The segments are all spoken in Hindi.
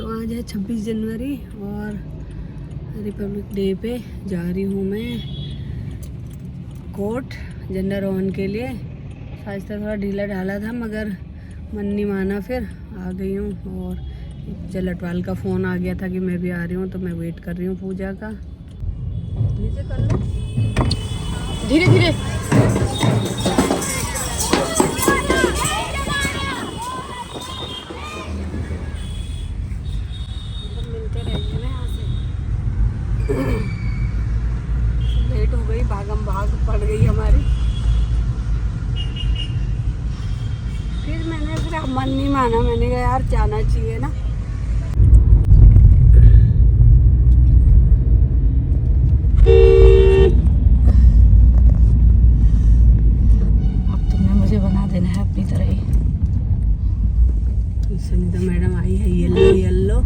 तो आज है 26 जनवरी और रिपब्लिक डे पे जा रही हूँ मैं कोर्ट झंडा रोहन के लिए। फाइस्ता थोड़ा ढीला ढाला था मगर मन नहीं माना, फिर आ गई हूँ। और जलटवाल का फ़ोन आ गया था कि मैं भी आ रही हूँ, तो मैं वेट कर रही हूँ पूजा का। नीचे कर लो धीरे धीरे। मिलते रहेंगे ना यहाँ से। लेट हो गई, भागम भाग पड़ गई हमारी। फिर मन नहीं माना, मैंने कहा यार जाना चाहिए ना। अब तुमने मुझे बना देना है अपनी तरह ही। सुनीता मैडम आई है येलो येलो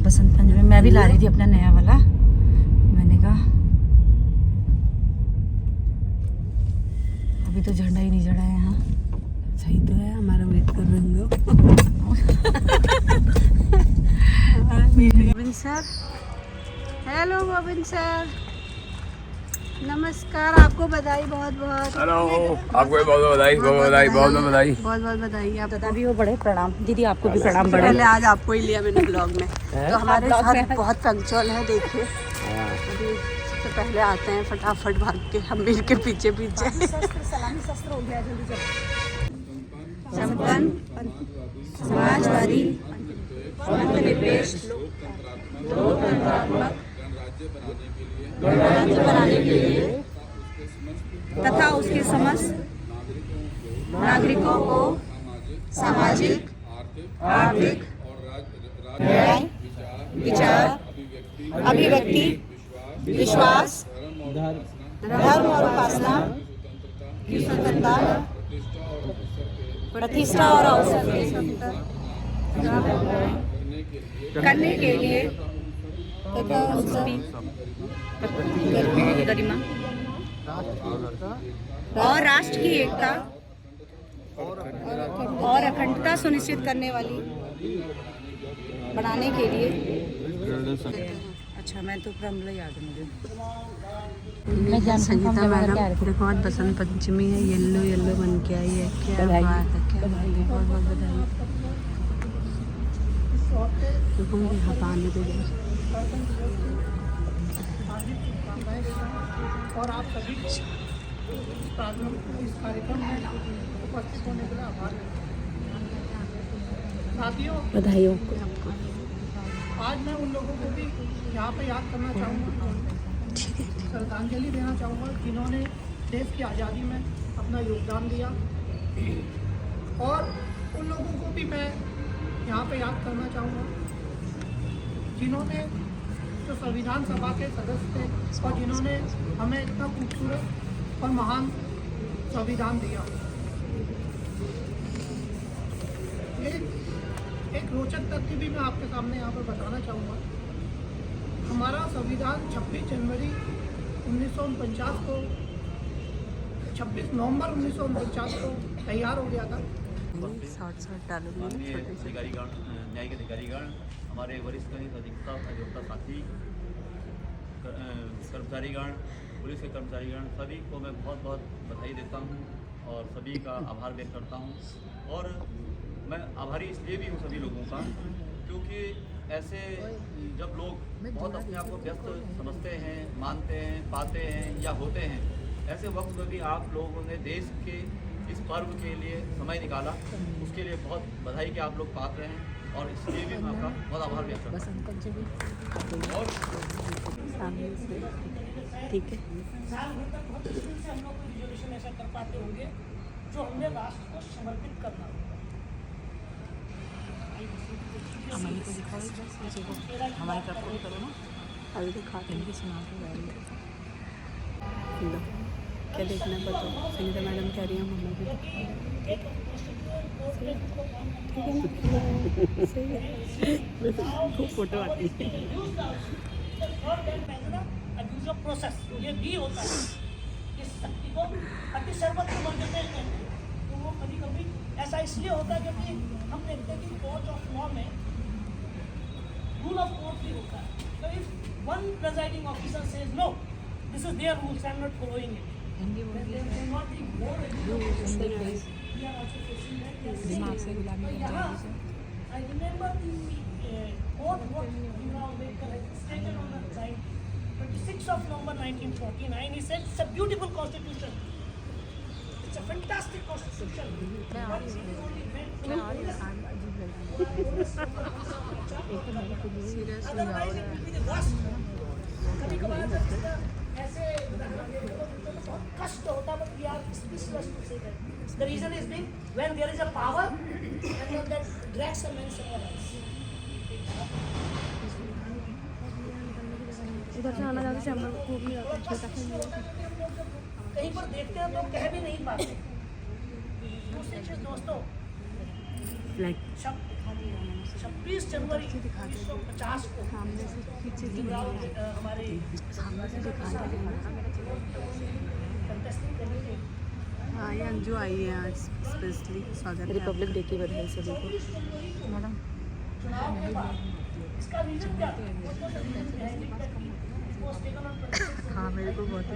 बसंत पंचमी। मैं भी ला रही थी अपना नया वाला, मैंने कहा अभी तो झंडा ही नहीं चढ़ा है यहाँ। सही तो है, हमारा वेट कर रहे होंगे। Govind sir, hello Govind sir, नमस्कार। आपको बधाई बहुत बहुत। हेलो, आपको भी बहुत बधाई, बहुत बधाई, बहुत बधाई, बहुत बहुत बधाई। आप दादा भी हो बड़े प्रणाम, दीदी आपको भी प्रणाम। बड़े पहले आज आपको ही लिया मैंने ब्लॉग में, तो हमारे साथ बहुत पंक्चुअल है। देखिए अभी सबसे पहले आते हैं, फटाफट भाग के हम मिल के पीछे पीछे। सलामी शस्त्र हो गया, जल्दी संपन्न समाजवादी धर्मनिरपेक्ष लोकतंत्रात्मक राज्य बनाने के लिए तथा उसके समस्त नागरिकों को सामाजिक, आर्थिक, न्याय, विचार, अभिव्यक्ति, विश्वास, धर्म और उपासना की स्वतंत्रता, प्रतिष्ठा और अवसर करने के लिए तथा गरिमा और राष्ट्र की एकता और अखंडता सुनिश्चित करने वाली बनाने के लिए। अच्छा, मैं तो प्रमला याद है मुझे। संगीता मैडम देखो आज बसंत पंचमी है, येलो येलो बन के आई है। क्या बात है, क्या बहुत बहुत बधाई। देखो मुझे यहाँ पानी दे दो। और आप सभी को इस कार्यक्रम में उपस्थित होने के लिए आभार। साथियों, बधाई हो आपको। आज मैं उन लोगों को भी यहाँ पे याद करना चाहूँगा, श्रद्धांजलि देना चाहूँगा जिन्होंने देश की आज़ादी में अपना योगदान दिया। और उन लोगों को भी मैं यहाँ पे याद करना चाहूँगा जिन्होंने जो संविधान सभा के सदस्य थे और जिन्होंने हमें इतना खूबसूरत और महान संविधान दिया। एक रोचक तथ्य भी मैं आपके सामने यहाँ पर बताना चाहूँगा। हमारा संविधान 26 जनवरी 1949 को 26 नवंबर 1949 को तैयार हो गया था। माननीय अधिकारीगण, न्यायिक अधिकारीगण, हमारे वरिष्ठ अधिवक्ता साथी, कर्मचारीगण, पुलिस के कर्मचारीगण, सभी को मैं बहुत बहुत बधाई देता हूँ और सभी का आभार व्यक्त करता हूँ। और मैं आभारी इसलिए भी हूँ सभी लोगों का, क्योंकि ऐसे जब लोग बहुत अपने आप को व्यस्त समझते हैं, मानते हैं, पाते हैं या होते हैं, ऐसे वक्त में भी आप लोगों ने देश के इस पर्व के लिए समय निकाला, उसके लिए बहुत बधाई के आप लोग पात्र हैं और इसलिए भी मैं आपका बहुत आभार व्यक्त करता हूँ। और ठीक है, हम लोग रिजर्वेशन ऐसा कर पाते होंगे जो हमने राष्ट्र को समर्पित करना। हमारी को दिखाओ, हमारी तरफ को भी करो ना। अभी तो खा के सुना क्या देखना है बताओ। संगीता मैडम कह रही हैं मम्मा भी सही है। खूब फोटो आती है। प्रोसेस ये भी होता है, इस शक्ति को अति सर्वत्र मर्यादा कहते हैं। तो वो कभी कभी ऐसा इसलिए होता है क्योंकि हम देखते हैं कि कोर्ट ऑफ लॉ में रूल ऑफ कोर्ट भी होता है. So if one presiding officer says no, this is their rules, I am not following it. Then there will not be more regulation. We are also facing that. दिमाग से गुलामी So बन यहाँ, जाएगी. I remember the quote what Bhimrao Ambedkar had stated on the 26th of November 1949. He said, "It's a beautiful constitution. It's a fantastic constitution. But it is only meant for otherwise it will be the worst." कभी-कभार जब इसका ऐसे उदाहरण देते हो तो बहुत कष्ट होता है, but we are speechless to say that. The reason is being when there is a power and then that drags a man somewhere else. इधर से आना जाते चैम्बर को खूब नहीं आता छोटा कहीं पर देखते हैं तो कह भी नहीं पाते. दूसरी चीज दोस्तों, लाइक 26 जनवरी 1950 को भीमराव हमारे कंटेस्टिंग करने के हाँ ये अंजू आई है आज स्पेशली स्वागत है रिपब्लिक डे की बधाई सभी को. मैडम चुनाव के बाद इसका रीजन क्या था? हाँ मेरे को बहुत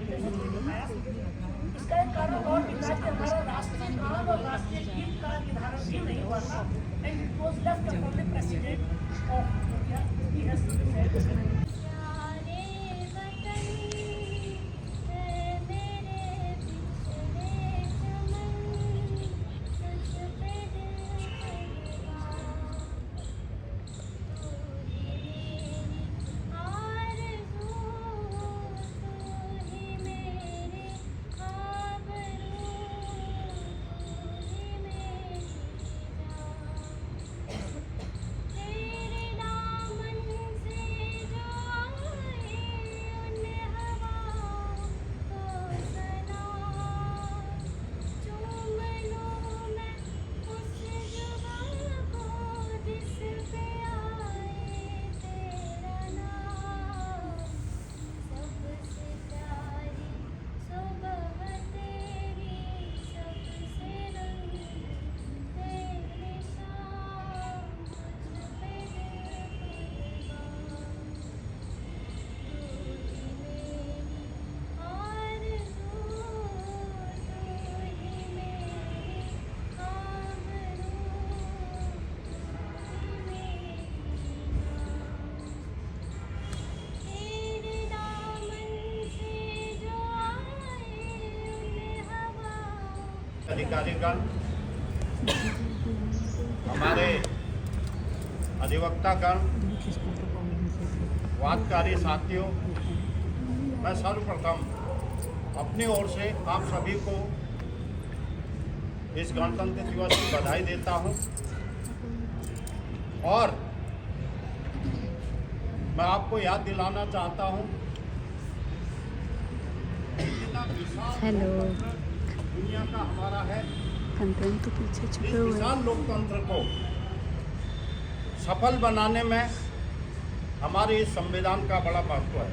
इसका एक कारण और भी था कि हमारा राष्ट्रीय गान और राष्ट्रीय गीत का निर्धारण भी नहीं हुआ था. And it was left upon the president of India. He has to decide. अधिकारीगण, हमारे अधिवक्तागण, वादकारी साथियों, मैं सर्वप्रथम अपनी ओर से आप सभी को इस गणतंत्र दिवस की बधाई देता हूं और मैं आपको याद दिलाना चाहता हूं हेलो दुनिया का हमारा है. कंटेंट तो पीछे इस छुपे हुए हैं. विशाल लोकतंत्र को सफल बनाने में हमारे इस संविधान का बड़ा महत्व है.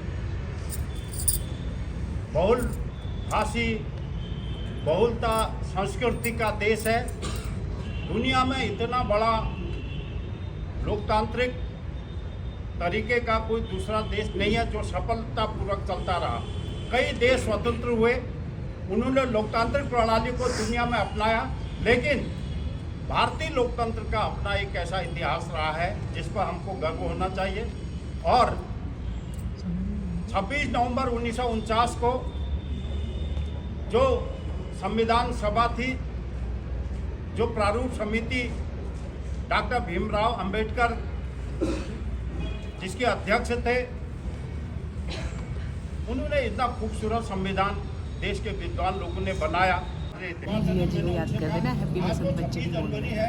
बहुल भाषी बहुलता संस्कृति का देश है. दुनिया में इतना बड़ा लोकतांत्रिक तरीके का कोई दूसरा देश नहीं है जो सफलतापूर्वक चलता रहा. कई देश स्वतंत्र हुए, उन्होंने लोकतांत्रिक प्रणाली को दुनिया में अपनाया, लेकिन भारतीय लोकतंत्र का अपना एक ऐसा इतिहास रहा है जिस पर हमको गर्व होना चाहिए. और 26 नवंबर 1949 को जो संविधान सभा थी, जो प्रारूप समिति डॉक्टर भीमराव अंबेडकर जिसके अध्यक्ष थे, उन्होंने इतना खूबसूरत संविधान देश के विद्वान लोगों ने बनाया. जिया जी को याद कर देना. हैप्पी बसंत बच्चे की बोल जनवरी है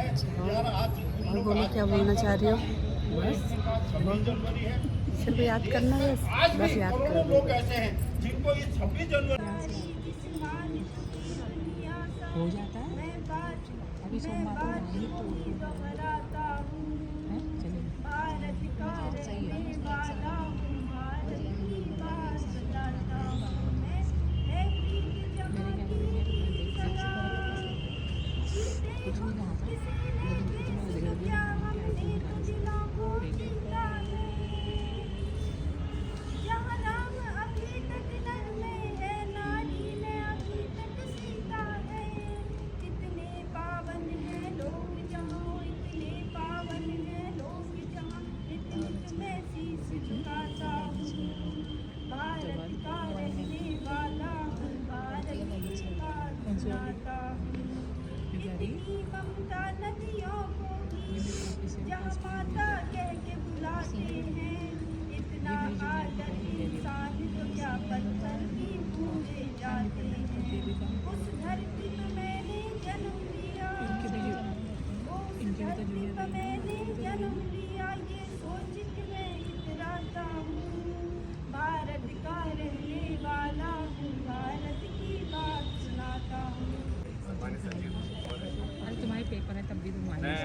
यार, आज और बोलो क्या बोलना चाह रही हो? 26 जनवरी है. सिर्फ याद करना है, आज बस भी याद करोड़ों कर लोग ऐसे हैं जिनको ये 26 जनवरी हो जाता है. अभी सोमवार को नहीं तो चलिए सही है. मैं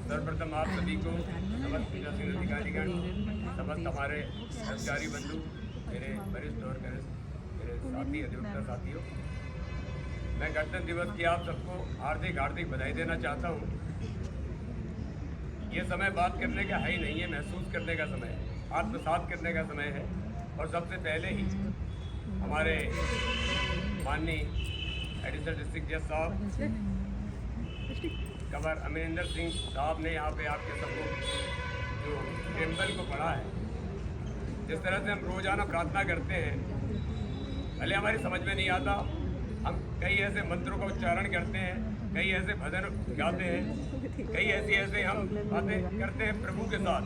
सर्वप्रथम आप सभी को समस्त पीठासीन अधिकारीगण, समस्त हमारे कर्मचारी बंधु, मेरे वरिष्ठ और मेरे साथी अधिवक्ता साथियों, मैं गणतंत्र दिवस की आप सबको हार्दिक हार्दिक बधाई देना चाहता हूँ। ये समय बात करने का है ही नहीं है, महसूस करने का समय है, आत्मसात करने का समय है। और सबसे पहले ही हमारे माननीय एडिशनल डिस्ट्रिक्ट जज साहब गवर्नर अमरिंदर सिंह साहब ने यहाँ पे आपके सबको जो टेम्पल को पढ़ा है, जिस तरह से हम रोज़ाना प्रार्थना करते हैं, पहले हमारी समझ में नहीं आता, हम कई ऐसे मंत्रों का उच्चारण करते हैं, कई ऐसे भजन गाते हैं, कई ऐसे हम बातें करते हैं प्रभु के साथ,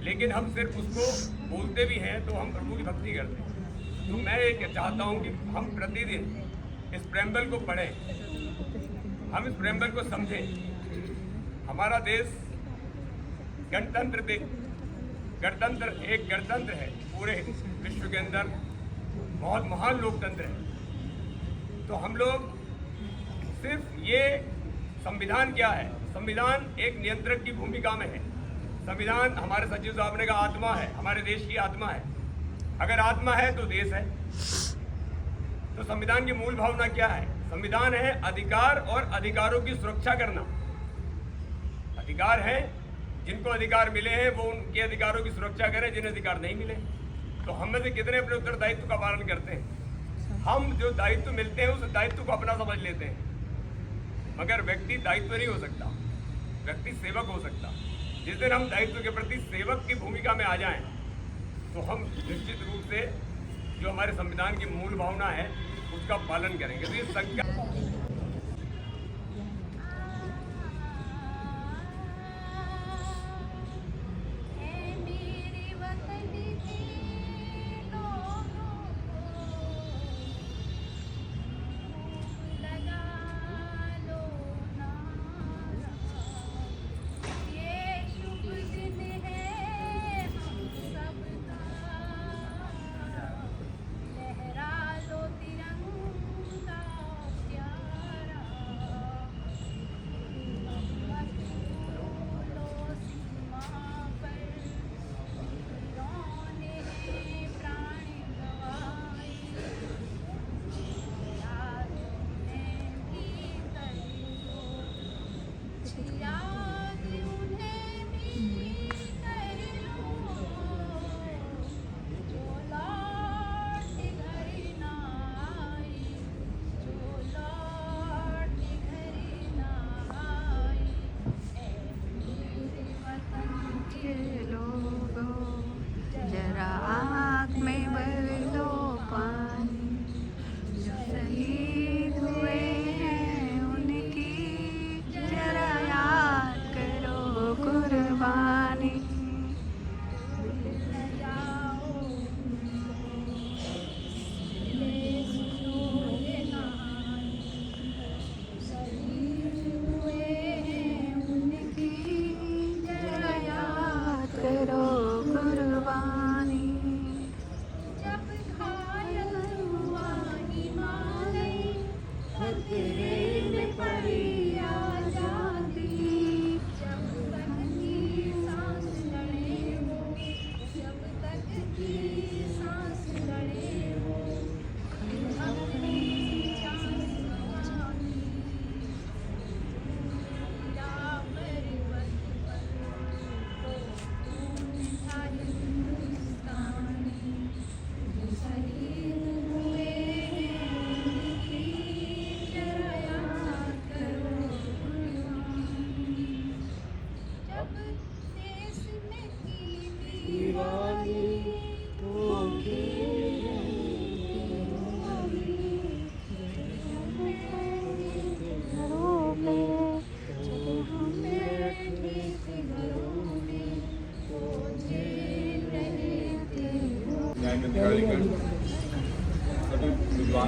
लेकिन हम सिर्फ उसको बोलते भी हैं तो हम प्रभु की भक्ति करते हैं। तो मैं ये चाहता हूँ कि हम प्रतिदिन इस प्रेम्बल को पढ़ें, हम इस प्रेम्बल को समझें। हमारा देश गणतंत्र एक गणतंत्र है, पूरे विश्व के अंदर बहुत महान लोकतंत्र है। तो हम लोग सिर्फ ये संविधान क्या है, संविधान एक नियंत्रक की भूमिका में है। संविधान हमारे सचिव साहब ने कहा आत्मा है, हमारे देश की आत्मा है। अगर आत्मा है तो देश है। तो संविधान की मूल भावना क्या है? संविधान है अधिकार और अधिकारों की सुरक्षा करना। अधिकार है, जिनको अधिकार मिले हैं वो उनके अधिकारों की सुरक्षा करें, जिन्हें अधिकार नहीं मिले। तो हम में से कितने अपने उत्तरदायित्व का पालन करते हैं? हम जो दायित्व मिलते हैं उस दायित्व को अपना समझ लेते हैं, मगर व्यक्ति दायित्व नहीं हो सकता, व्यक्ति सेवक हो सकता। जिस दिन हम दायित्व के प्रति सेवक की भूमिका में आ जाएं, तो हम निश्चित रूप से जो हमारे संविधान की मूल भावना है उसका पालन करेंगे। तो ये संकल्प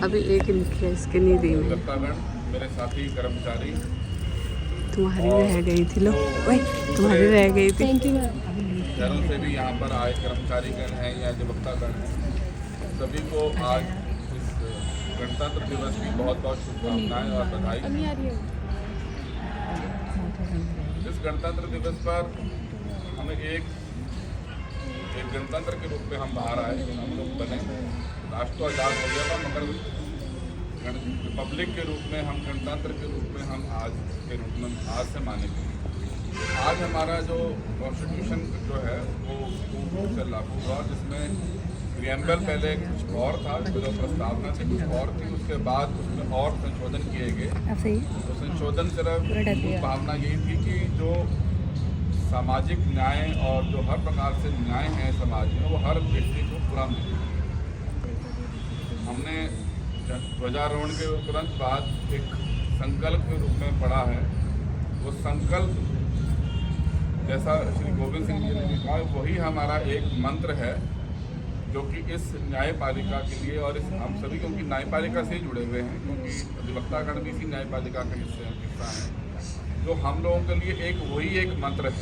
अभी एक इनकी इसके नहीं दी मैं। मेरे साथी कर्मचारी तुम्हारी रह गई थी, लो ओए तुम्हारी रह गई थी। शहरों से भी यहाँ पर आए कर्मचारीगण हैं या अधिवक्तागण हैं, सभी को आज इस गणतंत्र दिवस की बहुत बहुत शुभकामनाएं और बधाई। गणतंत्र दिवस पर हमें एक गणतंत्र के रूप में हम बाहर आए, हम लोग बने। राष्ट्र तो आज़ाद हो गया था, मगर रिपब्लिक के रूप में हम, गणतंत्र के रूप में हम आज के रूप में आज से मानेंगे। आज हमारा जो कॉन्स्टिट्यूशन जो है वो पूर्ण रूप से लागू हुआ, जिसमें प्रियम्बल पहले कुछ और था, जो प्रस्तावना से कुछ और थी, उसके बाद उसमें और संशोधन किए गए। तो संशोधन सिर्फ भावना यही थी कि जो सामाजिक न्याय और जो हर प्रकार से न्याय है समाज में, वो हर व्यक्ति को पूरा मिले। हमने ध्वजारोहण के तुरंत बाद एक संकल्प के रूप में पढ़ा है। वो संकल्प, जैसा श्री गोविंद सिंह जी ने भी कहा, वही हमारा एक मंत्र है, जो कि इस न्यायपालिका के लिए और इस हम सभी, क्योंकि न्यायपालिका से ही जुड़े हुए हैं, क्योंकि अधिवक्तागण भी इसी न्यायपालिका का हिस्सा है, जो हम लोगों के लिए एक वही एक मंत्र है।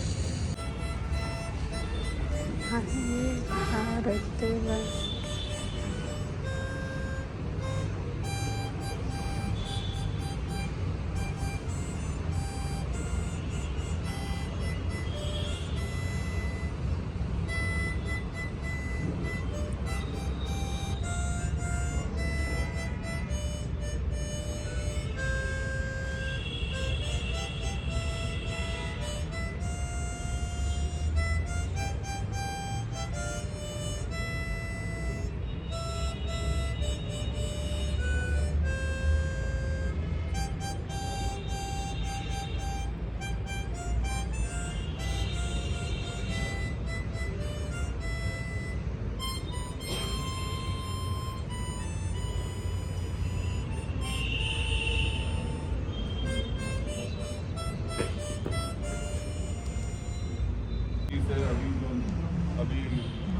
अभी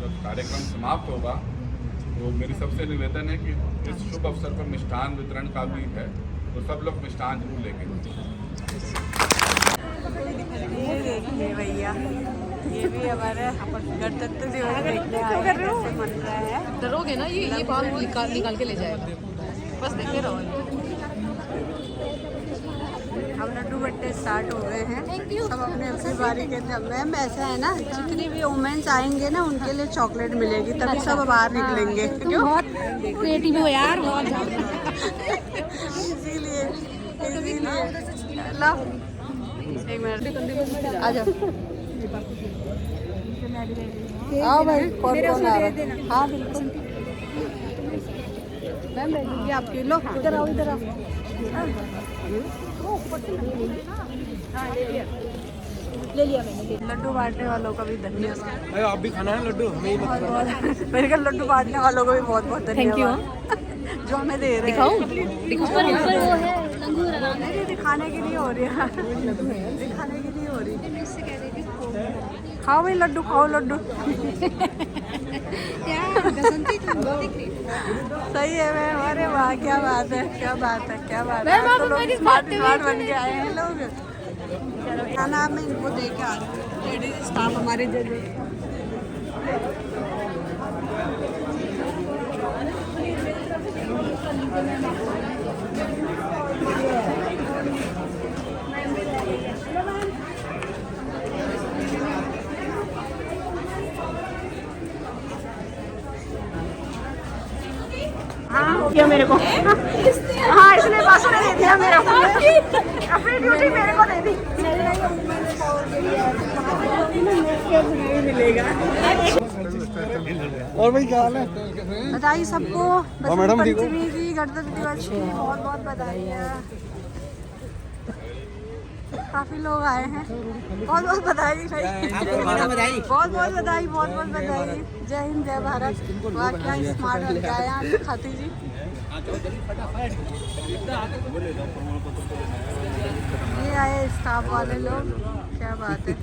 जब कार्यक्रम समाप्त होगा तो मेरी सबसे निवेदन है कि इस शुभ अवसर पर मिष्ठान वितरण का भी है, तो सब लोग मिष्ठान जरूर लेंगे। ये देखिए भैया, ये भी हमारे गणतंत्र दिवस देखने आए हैं, कैसे मन रहा है। डरोगे ना, ये बाल निकाल के ले जाएगा, बस देखे रहो। अब लड्डू बट्टे स्टार्ट हो गए हैं, सब अपने अपनी बारी के। मैम ऐसा है ना, जितनी भी वुमेन्स आएंगे ना उनके लिए चॉकलेट मिलेगी, तभी सब बाहर निकलेंगे। क्यों? बहुत क्रिएटिव हो यार, बहुत इसीलिए लो एक मिनट आ जाओ। आओ भाई, कौन कौन आ रहा है? हाँ बिल्कुल मैम, ये आपके लो, इधर आओ, इधर आओ। ले लिया मैंने। लड्डू बांटने वालों का भी धन्यवाद। आप भी खाना है लड्डू, हमें मेरे को लड्डू बांटने वालों को भी बहुत बहुत धन्यवाद जो हमें दे रहे हैं। वो है लंगूर नहीं, दिखाने के लिए हो रही है, दिखाने के लिए हो रही है। खाओ भाई लड्डू, खाओ लड्डू। सही है मैम, अरे वाह, क्या बात है, क्या बात है, क्या बात है। तो लोग स्मार्ट बन के आए हैं लोग। खाना मैं इनको दे के आ रही हूँ, लेडीज स्टाफ हमारे जज। दिया मेरे को। हाँ, इसने बस में दे दिया मेरे को, अपनी ड्यूटी मेरे को दे दी। मिलेगा। और भाई क्या हाल है? बधाई सबको बसंत पंचमी की, गणतंत्र दिवस की बहुत बहुत बधाई है। काफी लोग आए हैं, बहुत बहुत बधाई भाई, बहुत बहुत बधाई, बहुत बहुत बधाई। जय हिंद, जय भारत। वाह क्या स्मार्ट बन के आए हैं खाती जी। ये आए स्टाफ वाले लोग, क्या बात है।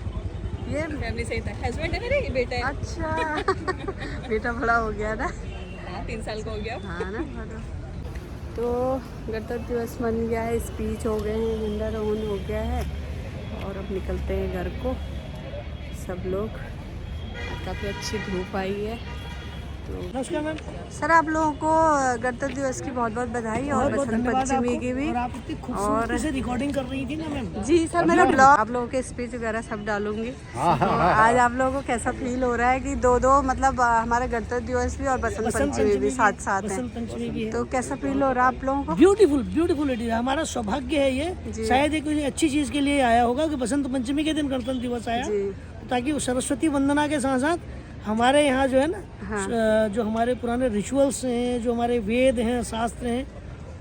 ये फैमिली सही था, हस्बैंड है मेरे, ये बेटा है। अच्छा बेटा बड़ा हो गया ना, 3 साल का हो गया। हाँ ना। तो गणतंत्र दिवस बन गया है, स्पीच हो गए हैं, झंडारोहण हो गया है, और अब निकलते हैं घर को सब लोग। काफ़ी अच्छी धूप आई है, नमस्कार मैम। सर आप लोगों को गणतंत्र दिवस की बहुत बहुत बधाई और बहुत बसंत धन्यवाद पंचमी आपको। की भी। और आप इतनी खूबसूरती से रिकॉर्डिंग कर रही थी ना मैम। जी सर मेरा ब्लॉग आप लोगों के स्पीच वगैरह सब डालूंगी। तो आज आप लोगों को कैसा फील हो रहा है कि दो मतलब हमारा गणतंत्र दिवस भी और बसंत पंचमी भी साथ साथ है, बसंत पंचमी भी है। तो कैसा फील हो रहा है आप लोगों को? Beautiful beautiful it is. हमारा सौभाग्य है ये, शायद ये कोई अच्छी चीज के लिए आया होगा कि बसंत पंचमी के दिन गणतंत्र दिवस आया, ताकि वो सरस्वती वंदना के साथ साथ हमारे यहाँ जो है ना जो हमारे पुराने रिचुअल्स हैं, जो हमारे वेद हैं, शास्त्र हैं,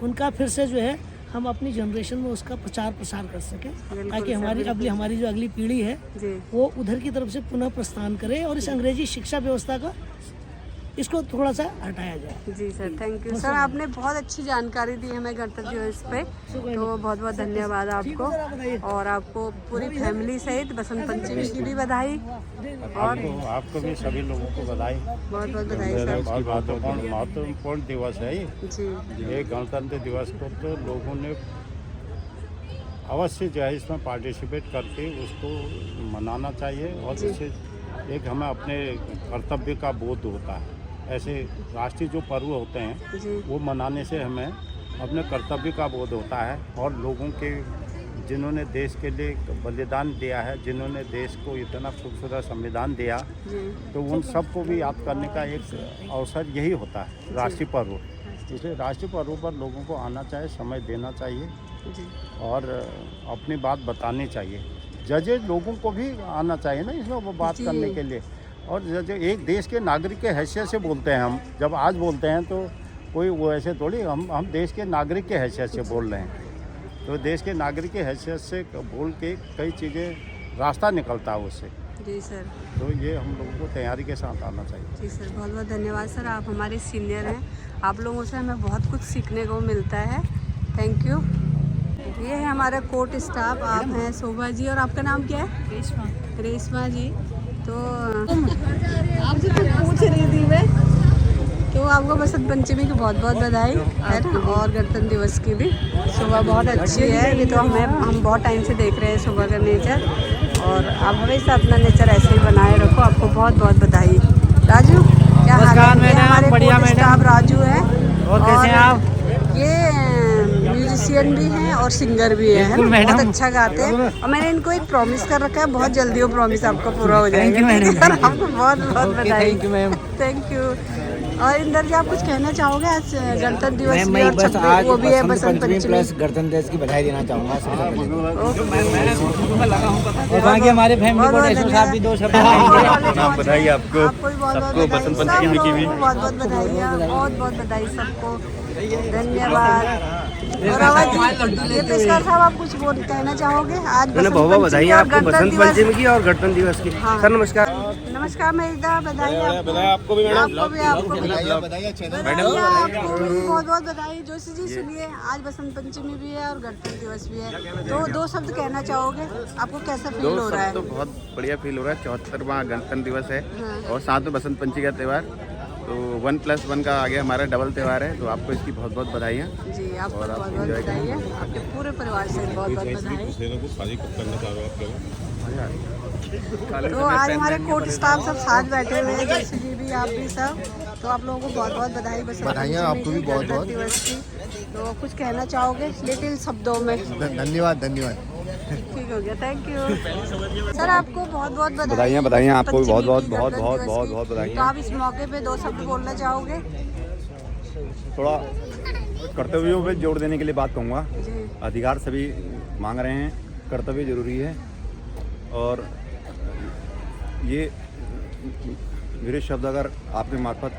उनका फिर से जो है हम अपनी जनरेशन में उसका प्रचार प्रसार कर सकें, ताकि हमारी जो अगली पीढ़ी है वो उधर की तरफ से पुनः प्रस्थान करे और इस अंग्रेजी शिक्षा व्यवस्था का इसको थोड़ा सा हटाया जाए। जी सर थैंक यू सर, आपने बहुत अच्छी जानकारी दी हमें गणतंत्र दिवस पे, तो बहुत बहुत धन्यवाद आपको। और आपको पूरी फैमिली सहित बसंत पंचमी की भी बधाई और आपको भी सभी लोगों को बधाई। बहुत बहुत बधाई सर। बहुत महत्वपूर्ण दिवस है जी ये गणतंत्र दिवस को तो लोगों ने अवश्य जो है इसमें पार्टिसिपेट करके उसको मनाना चाहिए और इससे एक हमें अपने कर्तव्य का बोध होता है। ऐसे राष्ट्रीय जो पर्व होते हैं वो मनाने से हमें अपने कर्तव्य का बोध होता है और लोगों के जिन्होंने देश के लिए बलिदान दिया है, जिन्होंने देश को इतना खूबसूरत संविधान दिया, तो उन सबको भी याद करने का एक अवसर यही होता है राष्ट्रीय पर्व। इसलिए राष्ट्रीय पर्व पर लोगों को आना चाहिए, समय देना चाहिए और अपनी बात बतानी चाहिए। जजेज लोगों को भी आना चाहिए ना इसमें वो बात करने के लिए। और जज एक देश के नागरिक के हैसियत से बोलते हैं हम, जब आज बोलते हैं तो कोई वो ऐसे थोड़ी, हम देश के नागरिक के हैसियत से बोल रहे हैं, तो देश के नागरिक के हैसियत से बोल के कई चीज़ें रास्ता निकलता है उससे। जी सर, तो ये हम लोगों को तैयारी के साथ आना चाहिए। जी सर बहुत बहुत धन्यवाद सर, आप हमारे सीनियर हैं, आप लोगों से हमें बहुत कुछ सीखने को मिलता है। Thank you. ये है हमारा कोर्ट स्टाफ, आप हैं शोभा जी और आपका नाम क्या है? रेशमा जी। तो आपसे कुछ पूछ रही थी मैं, तो आपको बसंत पंचमी की बहुत बहुत बधाई है ना, और गणतंत्र दिवस की भी। सुबह बहुत अच्छी है, ये तो हम बहुत टाइम से देख रहे हैं सुबह का नेचर, और आप हमेशा अपना नेचर ऐसे ही बनाए रखो। आपको बहुत बहुत बधाई। राजू क्या हाल है? हमारे कोर्ट स्टाफ राजू है और कैसे हैं आप? ये म्यूजिशियन भी हैं और सिंगर भी है ना, बहुत अच्छा गाते हैं, और मैंने इनको एक प्रॉमिस कर रखा है, बहुत जल्दी वो प्रॉमिस आपका पूरा हो जाएगा। आपको बहुत बहुत बधाई। Thank you. और इंदर जी आप कुछ कहना चाहोगे? आज गणतंत्र दिवस भी और वो भी है बसंत पंचमी प्लस गणतंत्र दिवस की बधाई देना चाहूँगा सबसे पहले। बाकी हमारे फैमिली को ऐसे साहब भी 2 शब्द बधाई आपको, सबको बसंत पंचमी की भी बहुत बहुत बधाई, बहुत बहुत बधाई सबको, धन्यवाद। और आवाज ये पेशकार साहब आप कुछ कहना चाहोगे? आज बहुत बधाई आपको बसंत पंचमी की और गणतंत्र दिवस की। सर नमस्कार। नमस्कार मेहदा, बधाई आपको भी मैडम, आपको भी बहुत बहुत बधाई। जोशी जी सुनिए, आज बसंत पंचमी भी है और गणतंत्र दिवस भी है, तो 2 शब्द कहना चाहोगे? आपको कैसा फील हो रहा है? तो बहुत बढ़िया फील हो रहा है। 74वां गणतंत्र दिवस है और साथ में बसंत पंचमी का त्यौहार, तो 1+1 का आगे हमारा डबल त्यौहार है, तो आपको इसकी बहुत बहुत बधाइयाँ। जी आपको बहुत बहुत बधाई है, आपके पूरे परिवार से बहुत बहुत बधाई। तो आज हमारे कोर्ट स्टाफ सब साथ बैठे हुए हैं, जैसे जी भी, आप भी सब, तो आप लोगों को बहुत बहुत बधाई बधाइयाँ आपको भी बहुत बहुत दिवस की। तो कुछ कहना चाहोगे लिटिल शब्दों में? धन्यवाद धन्यवाद। ठीक हो गया, थैंक यू सर, आपको बहुत बहुत बधाइयाँ आपको भी बहुत बहुत बधाई। तो आप इस मौके पे 2 शब्द बोलना चाहोगे? थोड़ा कर्तव्यों पे जोड़ देने के लिए बात कहूँगा। अधिकार सभी मांग रहे हैं, कर्तव्य जरूरी है, और ये मेरे शब्द अगर आपके मार्फत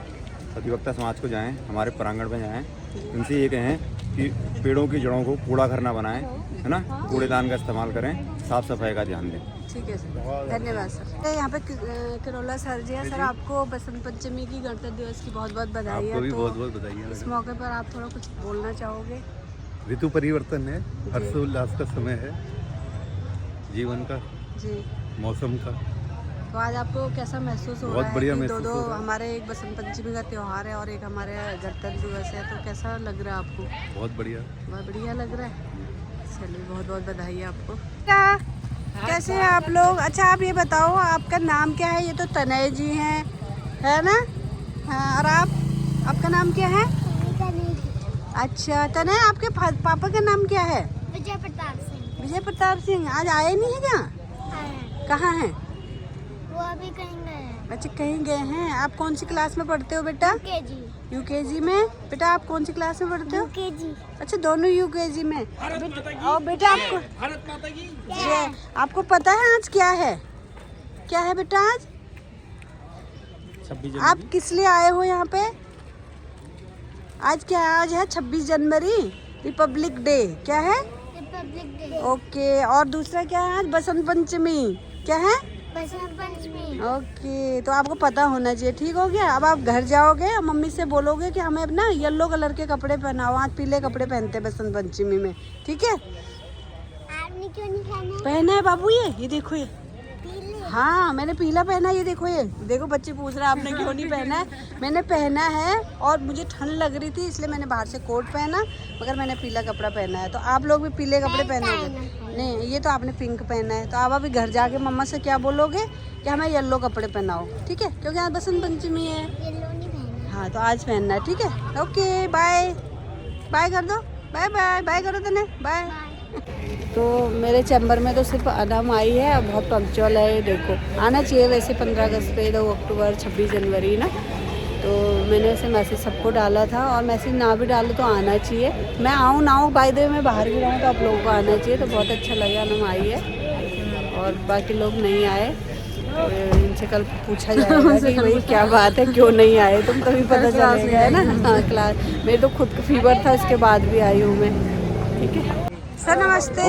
अधिवक्ता समाज को जाएं, हमारे प्रांगण में जाएं, उनसे ये कहें कि पेड़ों की जड़ों को कूड़ा घर ना बनाएं, है ना, कूड़ेदान का इस्तेमाल करें, साफ सफाई का ध्यान दें। ठीक है सर, धन्यवाद सर। यहाँ पे किरोला सर जी है। सर आपको बसंत पंचमी की गणतंत्र दिवस की बहुत बहुत बधाई है। आपको भी तो बहुत बहुत बधाई है। इस मौके पर आप थोड़ा कुछ बोलना चाहोगे? ऋतु परिवर्तन है, हर्षोल्लास का समय है, जीवन का, जी मौसम का। तो आज आपको कैसा महसूस हो बहुत रहा है बढ़िया कि महसूस दो हो रहा है। हमारे एक बसंत पंचमी का त्यौहार है और एक हमारे गणतंत्र दिवस है, तो कैसा लग रहा है आपको? बहुत बढ़िया, बहुत बढ़िया लग रहा है। चलिए बहुत बहुत बधाई है आपको। कैसे हैं आप लोग? अच्छा आप ये बताओ आपका नाम क्या है? ये तो तनय जी हैं, है ना? हाँ, और आप, आपका नाम क्या है? अच्छा, तनय आपके पापा का नाम क्या है? विजय प्रताप सिंह। विजय प्रताप सिंह। आज आए नहीं है क्या? कहाँ हैं? वो अभी कहीं गए हैं। अच्छा, कहीं गए हैं। आप कौन सी क्लास में पढ़ते हो बेटा? यूकेजी। यूकेजी में। बेटा आप कौन सी क्लास में पढ़ते हो? यूकेजी। अच्छा, दोनों यूकेजी में। और बेटा आपको भारत माता की जय। आपको पता है आज क्या है? क्या है बेटा आज? आप किस लिए आए हो यहाँ पे? आज क्या है? आज है 26 जनवरी, रिपब्लिक डे। क्या है? Republic day. ओके, और दूसरा क्या है? आज बसंत पंचमी। क्या है? बसंत पंचमी। ओके, तो आपको पता होना चाहिए। ठीक हो गया। अब आप घर जाओगे और मम्मी से बोलोगे कि हमें अपना येलो कलर के कपड़े पहनाओ। आज पीले कपड़े पहनते हैं बसंत पंचमी में। ठीक है? आपने क्यों नहीं पहना? पहना है बाबू, ये देखो ये। हाँ, मैंने पीला पहना है। ये देखो, ये देखो, बच्चे पूछ रहे हैं आपने क्यों नहीं पहना है। मैंने पहना है और मुझे ठंड लग रही थी इसलिए मैंने बाहर से कोट पहना, मगर मैंने पीला कपड़ा पहना है। तो आप लोग भी पीले कपड़े पहनोगे? नहीं, ये तो आपने पिंक पहना है। तो आप अभी घर जाके मम्मा से क्या बोलोगे कि हमें येलो कपड़े पहनाओ। ठीक है? क्योंकि आज बसंत पंचमी है। येलो नहीं पहना। हाँ, तो आज पहनना है। ठीक है? ओके, बाय बाय कर दो। बाय बाय बाय करो तने। बाय। तो मेरे चैम्बर में तो सिर्फ अनम आई है। बहुत पंक्चुअल है। देखो, आना चाहिए वैसे 15 अगस्त पे, 2 अक्टूबर, 26 जनवरी ना। तो मैंने ऐसे मैसेज सबको डाला था, और मैसेज ना भी डालो तो आना चाहिए। मैं आऊँ ना आऊँ, बाय द वे मैं बाहर भी रहूँ तो आप लोगों को आना चाहिए। तो बहुत अच्छा लगा अनम आई है और बाकी लोग नहीं आए। तो इनसे कल पूछा जाएगा कि भाई क्या बात है, क्यों नहीं आए। तुम तभी पता चलेगा, है ना। हाँ, क्लास मेरे तो खुद फीवर था, इसके बाद भी आई हूँ मैं। ठीक है सर, नमस्ते सर।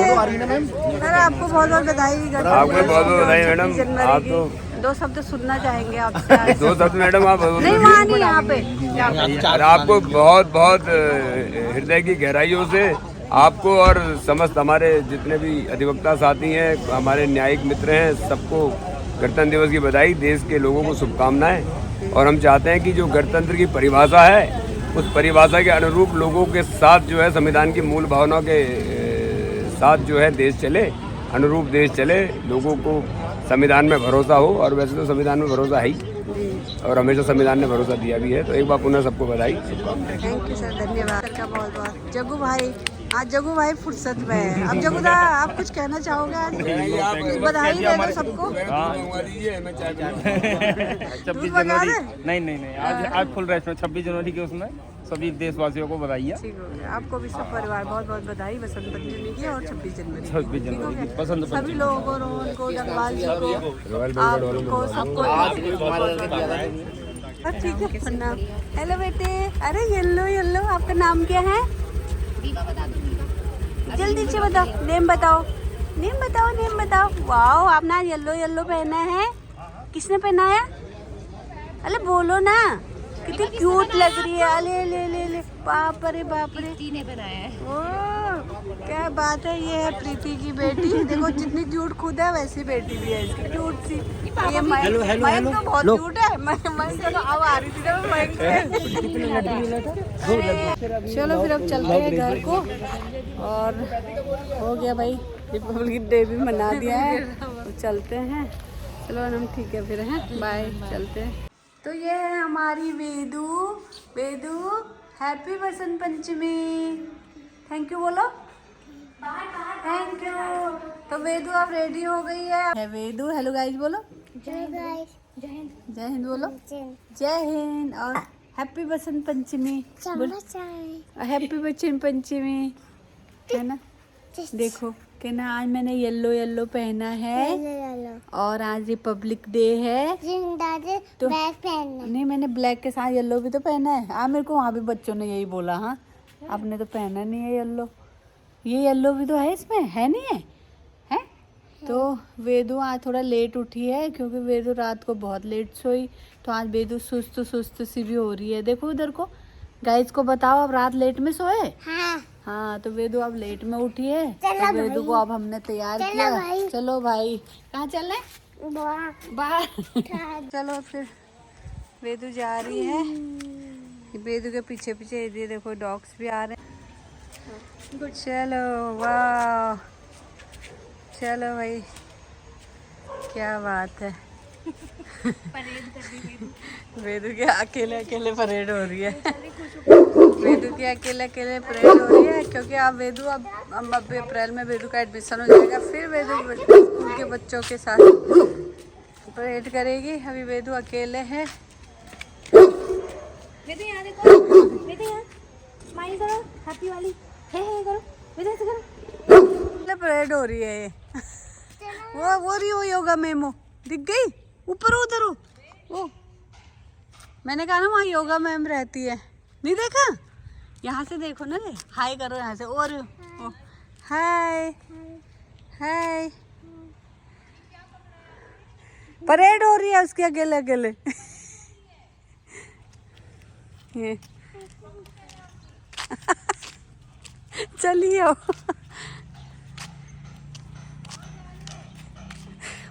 आपको बहुत बहुत बधाई। आपको बहुत बहुत बधाई मैडम। आप तो 2 शब्द सुनना चाहेंगे आपसे आज। 2 शब्द मैडम आप नहीं, वहाँ नहीं, यहाँ पे। और आपको बहुत बहुत हृदय की गहराइयों से आपको और समस्त हमारे जितने भी अधिवक्ता साथी हैं, हमारे न्यायिक मित्र हैं, सबको गणतंत्र दिवस की बधाई। देश के लोगों को शुभकामनाएं। और हम चाहते हैं कि जो गणतंत्र की परिभाषा है, उस परिभाषा के अनुरूप लोगों के साथ जो है, संविधान की मूल भावनाओं के साथ जो है देश चले, अनुरूप देश चले, लोगों को संविधान में भरोसा हो। और वैसे तो संविधान में भरोसा है ही, और हमेशा संविधान ने भरोसा दिया भी है। तो एक बार पुनः सबको बधाई। थैंक यू सर, धन्यवाद सर का बहुत बहुत। जग्गू भाई, आज जग्गू भाई फुर्सत में है। अब जग्गू दा, आप कुछ कहना चाहोगे आज? बधाई दे दो सबको। 26 जनवरी नहीं आज फुल रेस्ट में 26 जनवरी के उसमें सभी देशवासियों को बधाई है। ठीक हो गया। आपको भी सब परिवार बहुत बहुत बधाई बसंत पंचमी की और 26 जनवरी की। 26 जनवरी की बसंत पंचमी। सभी लोगों को, रोहन को, जगवाल जी को, आपको सबको। ठीक है प्रणाम। हेलो बेटे। अरे येल्लो येल्लो, आपका नाम क्या है? जल्दी से बताओ, नेम बताओ, नेम बताओ, नेम बताओ। वाओ, आपने आज येल्लो येल्लो पहना है। किसने पहनाया? अरे बोलो ना, कितनी क्यूट लग रही है। अले ले ले ले, बाप रे बाप रे। प्रीति ने बनाया है। ओ, क्या बात है। ये है प्रीति की बेटी। देखो जितनी क्यूट खुद है वैसी बेटी भी है इसकी, क्यूट सी। ये मयंक तो बहुत क्यूट है। मयंक तो अब आ रही थी ना, मयंक से। चलो फिर अब चलते हैं घर को। और हो गया भाई, रिपब्लिक डे भी मना दिया है, तो चलते हैं। चलो हम ठीक है फिर, हैं बाय, चलते हैं। तो ये है हमारी Vedu. Vedu, happy Basant Panchami. Thank you बोलो। Thank you. तो वेदू अब रेडी हो गई है वेदू। हेलो गाइस बोलो। जय गाइस। जय हिंद। जय हिंद बोलो। जय हिंद। और हैप्पी बसंत पंचमी। हैप्पी बसंत पंचमी, है ना। देखो कि ना, आज मैंने येलो येलो पहना है और आज रिपब्लिक डे है। तो ब्लैक पहनना नहीं, मैंने ब्लैक के साथ येलो भी तो पहना है। मेरे को वहाँ भी बच्चों ने यही बोला। हाँ, आपने तो पहना नहीं है येलो। ये येलो भी तो है इसमें, है नहीं है? है? तो वेदू आज थोड़ा लेट उठी है, क्योंकि वेदू रात को बहुत लेट सोई। तो आज वेदू सुस्त सुस्त सी भी हो रही है। देखो उधर को। गाइस को बताओ, अब रात लेट में सोए। हाँ, तो वेदू अब लेट में उठी है। तो वेदू को अब हमने तैयार किया। चलो भाई, कहाँ चल रहे? बाहर। चलो फिर, वेदू जा रही है। वेदू के पीछे पीछे ये देखो डॉग्स भी आ रहे हैं। चलो, वाह, चलो भाई, क्या बात है। वेदू के अकेले अकेले परेड हो रही है। वेदू की अकेले अकेले परेड हो रही है क्योंकि अब वेदू अब अप्रैल में वेदू का एडमिशन हो जाएगा, फिर वेदू स्कूल के बच्चों के साथ परेड करेगी। अभी वेदू अकेले है। वेदू यहाँ देखो, वेदू यहाँ स्माइल करो, हैप्पी वाली हे करो, वेदू ऐसे करो। परेड हो रही है ये। वो रही हो योगा मेमो दिख गई ऊपर उधर हो। वो मैंने कहा ना वहाँ योगा मैम रहती है, नहीं देखा? यहाँ से देखो ना, ले हाय करो यहाँ से। और हाय हाय। परेड हो रही है उसके अकेले अकेले। ये चलिए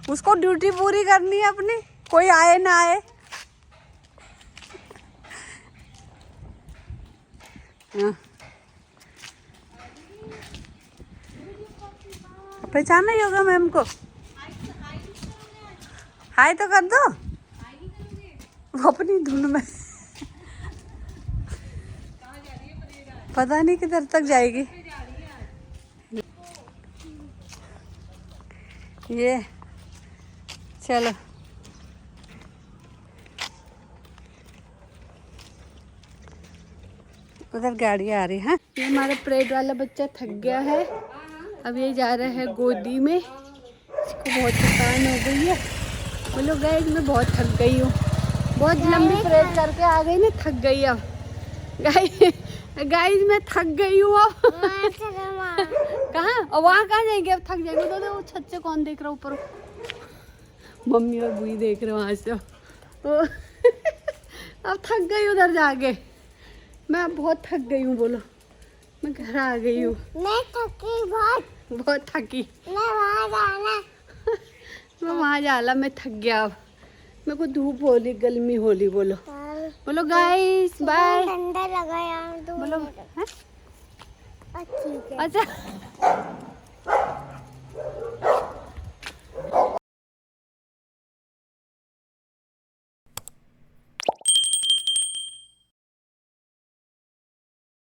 उसको ड्यूटी पूरी करनी है अपनी, कोई आए ना आए। पहचाना योगा मैम को? हाय तो कर दो। वो अपनी धुन में पता नहीं किधर तक जाएगी ये। चलो उधर गाड़ी आ रही है। ये हमारा परेड वाला बच्चा थक गया है, अब ये जा रहा है गोदी में। इसको बहुत थकान हो गई है। बोलो गाइस मैं बहुत थक गई हूँ, बहुत लंबी परेड करके आ गई ना, थक गई अब। गाइस मैं थक गई हूँ अब। कहाँ और वहाँ कहाँ जाएंगे अब, थक जाएंगे। तो वो छत से कौन देख रहा ऊपर? मम्मी और बुई देख रहे वहाँ से। अब थक गई उधर जाके, मैं अब बहुत थक गई हूँ। बोलो मैं घर आ गई हूँ। मैं थकी बहुत थकी। मैं वहाँ जाना। मैं वहाँ जाला, मैं थक गया अब। मेरे को धूप होली गर्मी होली। बोलो बोलो गाइस बाय। ठंडा लगा यार। बोलो ठीक है। अच्छा